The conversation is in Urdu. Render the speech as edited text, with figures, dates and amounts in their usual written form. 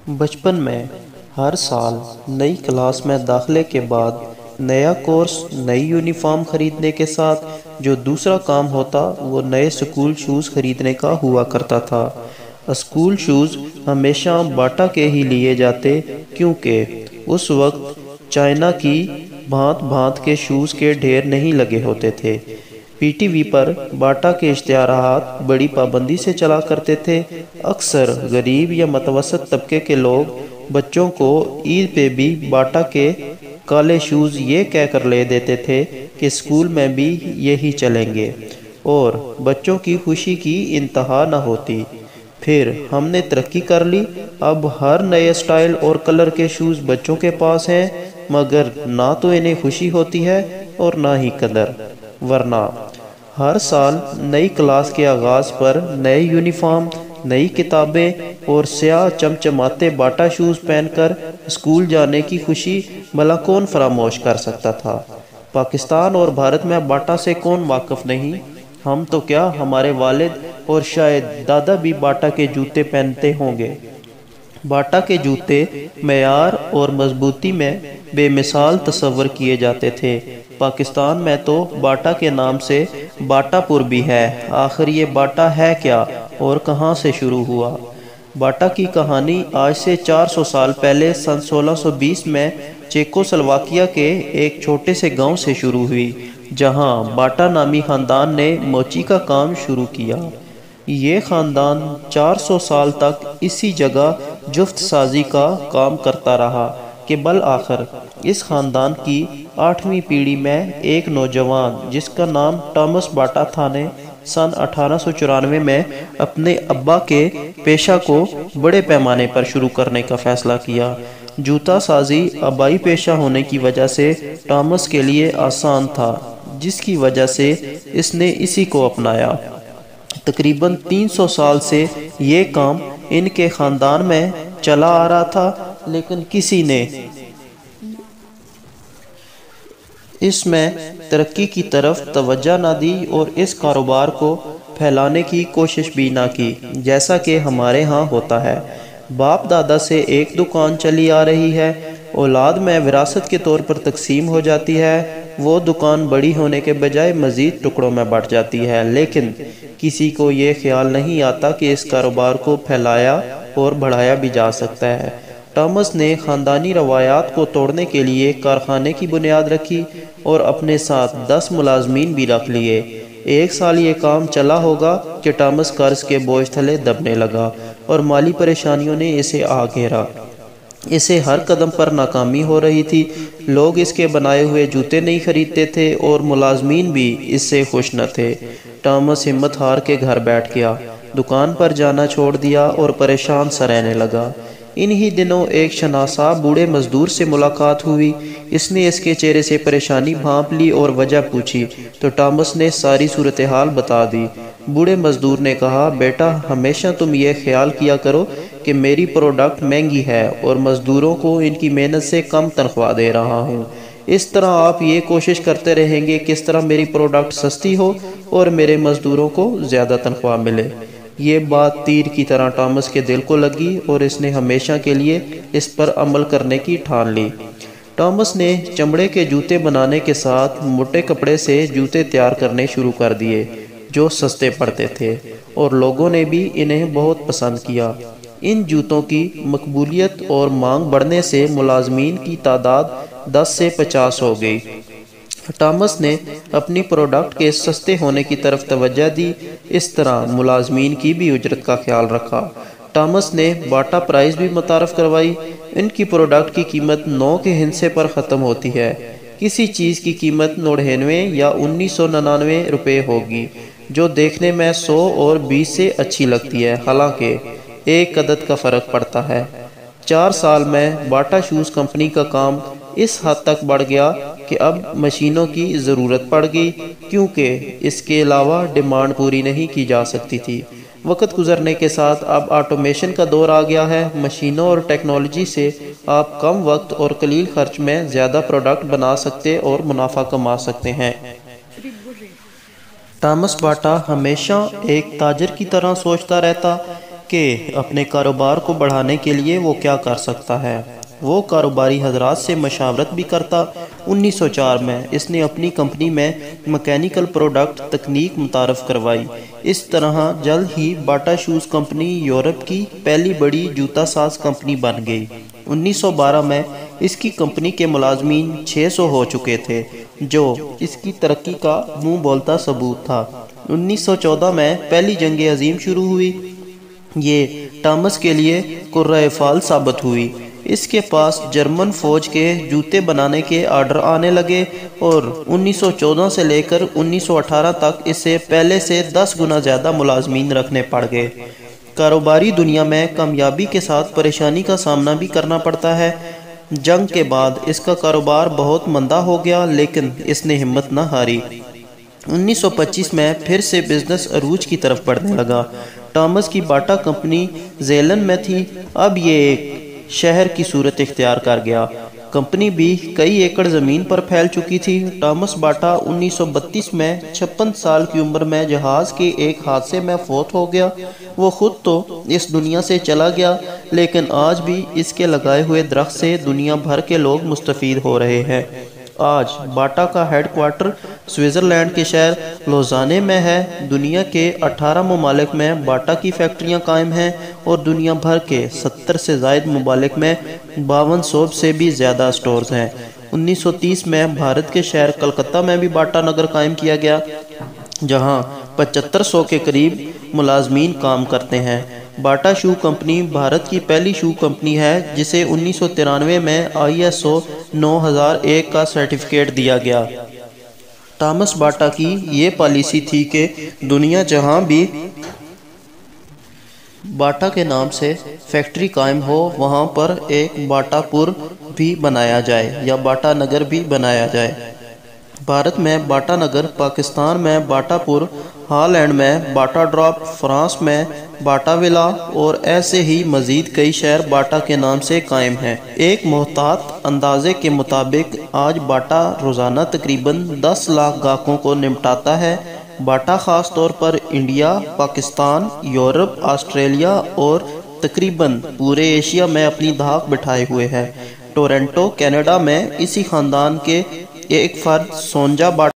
بچپن میں ہر سال نئی کلاس میں داخلے کے بعد نیا کورس، نئی یونیفارم خریدنے کے ساتھ جو دوسرا کام ہوتا وہ نئے سکول شوز خریدنے کا ہوا کرتا تھا۔ اسکول شوز ہمیشہ باٹا کے ہی لیے جاتے کیونکہ اس وقت چائنا کی بھانت بھانت کے شوز کے ڈھیر نہیں لگے ہوتے تھے۔ پی ٹی وی پر باٹا کے اشتہارات بڑی پابندی سے چلا کرتے تھے۔ اکثر غریب یا متوسط طبقے کے لوگ بچوں کو عید پہ بھی باٹا کے کالے شوز یہ کہہ کر لے دیتے تھے کہ اسکول میں بھی یہی چلیں گے، اور بچوں کی خوشی کی انتہا نہ ہوتی۔ پھر ہم نے ترقی کر لی، اب ہر نئے سٹائل اور کلر کے شوز بچوں کے پاس ہیں، مگر نہ تو انہیں خوشی ہوتی ہے اور نہ ہی قدر، ورنہ ہر سال نئی کلاس کے آغاز پر نئے یونیفارم، نئی کتابیں اور سیاہ چمچماتے باٹا شوز پہن کر اسکول جانے کی خوشی بھلا کون فراموش کر سکتا تھا۔ پاکستان اور بھارت میں باٹا سے کون واقف نہیں؟ ہم تو کیا، ہمارے والد اور شاید دادا بھی باٹا کے جوتے پہنتے ہوں گے۔ باٹا کے جوتے معیار اور مضبوطی میں بے مثال تصور کیے جاتے تھے۔ پاکستان میں تو باٹا کے نام سے باٹا پور بھی ہے۔ آخر یہ باٹا ہے کیا اور کہاں سے شروع ہوا؟ باٹا کی کہانی آج سے 400 سال پہلے سن 1620 میں چیکو سلواکیہ کے ایک چھوٹے سے گاؤں سے شروع ہوئی، جہاں باٹا نامی خاندان نے موچی کا کام شروع کیا۔ یہ خاندان 400 سال تک اسی جگہ جفت سازی کا کام کرتا رہا کہ بالآخر اس خاندان کی 8ویں پیڑھی میں ایک نوجوان جس کا نام ٹامس باٹا تھا نے سن 1894 میں اپنے ابا کے پیشہ کو بڑے پیمانے پر شروع کرنے کا فیصلہ کیا۔ جوتا سازی آبائی پیشہ ہونے کی وجہ سے ٹامس کے لیے آسان تھا، جس کی وجہ سے اس نے اسی کو اپنایا۔ تقریباً 300 سال سے یہ کام ان کے خاندان میں چلا آ رہا تھا، لیکن کسی نے اس میں ترقی کی طرف توجہ نہ دی اور اس کاروبار کو پھیلانے کی کوشش بھی نہ کی، جیسا کہ ہمارے ہاں ہوتا ہے۔ باپ دادا سے ایک دکان چلی آ رہی ہے، اولاد میں وراثت کے طور پر تقسیم ہو جاتی ہے، وہ دکان بڑی ہونے کے بجائے مزید ٹکڑوں میں بٹ جاتی ہے، لیکن کسی کو یہ خیال نہیں آتا کہ اس کاروبار کو پھیلایا اور بڑھایا بھی جا سکتا ہے۔ ٹامس نے خاندانی روایات کو توڑنے کے لیے کارخانے کی بنیاد رکھی اور اپنے ساتھ 10 ملازمین بھی رکھ لیے۔ 1 سال یہ کام چلا ہوگا کہ ٹامس قرض کے بوجھ تلے دبنے لگا اور مالی پریشانیوں نے اسے آ گھیرا۔ اسے ہر قدم پر ناکامی ہو رہی تھی، لوگ اس کے بنائے ہوئے جوتے نہیں خریدتے تھے اور ملازمین بھی اس سے خوش نہ تھے۔ ٹامس ہمت ہار کے گھر بیٹھ گیا، دکان پر جانا چھوڑ دیا اور پریشان سا رہنے لگا۔ انہی دنوں ایک شناسا بوڑھے مزدور سے ملاقات ہوئی۔ اس نے اس کے چہرے سے پریشانی بھانپ لی اور وجہ پوچھی تو ٹامس نے ساری صورتحال بتا دی۔ بوڑھے مزدور نے کہا، بیٹا، ہمیشہ تم یہ خیال کیا کرو کہ میری پروڈکٹ مہنگی ہے اور مزدوروں کو ان کی محنت سے کم تنخواہ دے رہا ہوں۔ اس طرح آپ یہ کوشش کرتے رہیں گے کس طرح میری پروڈکٹ سستی ہو اور میرے مزدوروں کو زیادہ تنخواہ ملے۔ یہ بات تیر کی طرح ٹامس کے دل کو لگی اور اس نے ہمیشہ کے لیے اس پر عمل کرنے کی ٹھان لی۔ ٹامس نے چمڑے کے جوتے بنانے کے ساتھ موٹے کپڑے سے جوتے تیار کرنے شروع کر دیے جو سستے پڑتے تھے، اور لوگوں نے بھی انہیں بہت پسند کیا۔ ان جوتوں کی مقبولیت اور مانگ بڑھنے سے ملازمین کی تعداد 10 سے 50 ہو گئی۔ ٹامس نے اپنی پروڈکٹ کے سستے ہونے کی طرف توجہ دی، اس طرح ملازمین کی بھی اجرت کا خیال رکھا۔ ٹامس نے باٹا پرائز بھی متعارف کروائی۔ ان کی پروڈکٹ کی قیمت 9 کے ہندسے پر ختم ہوتی ہے۔ کسی چیز کی قیمت 99 یا 1999 روپے ہوگی جو دیکھنے میں 100 اور 20 سے اچھی لگتی ہے، حالانکہ ایک عدد کا فرق پڑتا ہے۔ 4 سال میں باٹا شوز کمپنی کا کام اس حد تک بڑھ گیا کہ اب مشینوں کی ضرورت پڑ گئی، کیونکہ اس کے علاوہ ڈیمانڈ پوری نہیں کی جا سکتی تھی۔ وقت گزرنے کے ساتھ اب آٹومیشن کا دور آ گیا ہے۔ مشینوں اور ٹیکنالوجی سے آپ کم وقت اور قلیل خرچ میں زیادہ پروڈکٹ بنا سکتے اور منافع کما سکتے ہیں۔ ٹامس باٹا ہمیشہ ایک تاجر کی طرح سوچتا رہتا۔ کہ اپنے کاروبار کو بڑھانے کے لیے وہ کیا کر سکتا ہے۔ وہ کاروباری حضرات سے مشاورت بھی کرتا۔ 1904 میں اس نے اپنی کمپنی میں مکینیکل پروڈکٹ تکنیک متعارف کروائی۔ اس طرح جلد ہی باٹا شوز کمپنی یورپ کی پہلی بڑی جوتا ساز کمپنی بن گئی۔ 1912 میں اس کی کمپنی کے ملازمین 600 ہو چکے تھے، جو اس کی ترقی کا منہ بولتا ثبوت تھا۔ 1914 میں پہلی جنگ عظیم شروع ہوئی۔ یہ ٹامس کے لیے قرۂ فال ثابت ہوئی۔ اس کے پاس جرمن فوج کے جوتے بنانے کے آرڈر آنے لگے اور 1914 سے لے کر 1918 تک اسے پہلے سے 10 گنا زیادہ ملازمین رکھنے پڑ گئے۔ کاروباری دنیا میں کامیابی کے ساتھ پریشانی کا سامنا بھی کرنا پڑتا ہے۔ جنگ کے بعد اس کا کاروبار بہت مندہ ہو گیا، لیکن اس نے ہمت نہ ہاری۔ 1925 میں پھر سے بزنس عروج کی طرف بڑھنے لگا۔ ٹامس کی باٹا کمپنی زیلن میں تھی، اب یہ ایک شہر کی صورت اختیار کر گیا۔ کمپنی بھی کئی ایکڑ زمین پر پھیل چکی تھی۔ ٹامس باٹا 1932 میں 56 سال کی عمر میں جہاز کے ایک حادثے میں فوت ہو گیا۔ وہ خود تو اس دنیا سے چلا گیا، لیکن آج بھی اس کے لگائے ہوئے درخت سے دنیا بھر کے لوگ مستفید ہو رہے ہیں۔ آج باٹا کا ہیڈ کوارٹر سوئٹزرلینڈ کے شہر لوزانے میں ہے۔ دنیا کے 18 ممالک میں باٹا کی فیکٹریاں قائم ہیں اور دنیا بھر کے 70 سے زائد ممالک میں 5200 سے بھی زیادہ سٹورز ہیں۔ 1930 میں بھارت کے شہر کلکتہ میں بھی باٹا نگر قائم کیا گیا، جہاں 7500 کے قریب ملازمین کام کرتے ہیں۔ باٹا شو کمپنی بھارت کی پہلی شو کمپنی ہے جسے 1993 میں ISO 9001 کا سرٹیفکیٹ دیا گیا۔ ٹامس باٹا کی یہ پالیسی تھی کہ دنیا جہاں بھی باٹا کے نام سے فیکٹری قائم ہو، وہاں پر ایک باٹا پور بھی بنایا جائے یا باٹا نگر بھی بنایا جائے۔ بھارت میں باٹا نگر، پاکستان میں باٹا پور، ہالینڈ میں باٹا ڈراپ، فرانس میں باٹا ولا اور ایسے ہی مزید کئی شہر باٹا کے نام سے قائم ہیں۔ ایک محتاط اندازے کے مطابق آج باٹا روزانہ تقریباً 10 لاکھ گاہکوں کو نمٹاتا ہے۔ باٹا خاص طور پر انڈیا، پاکستان، یورپ، آسٹریلیا اور تقریباً پورے ایشیا میں اپنی دھاک بٹھائے ہوئے ہے۔ ٹورنٹو، کینیڈا میں اسی خاندان کے ایک فرد سونجا باٹا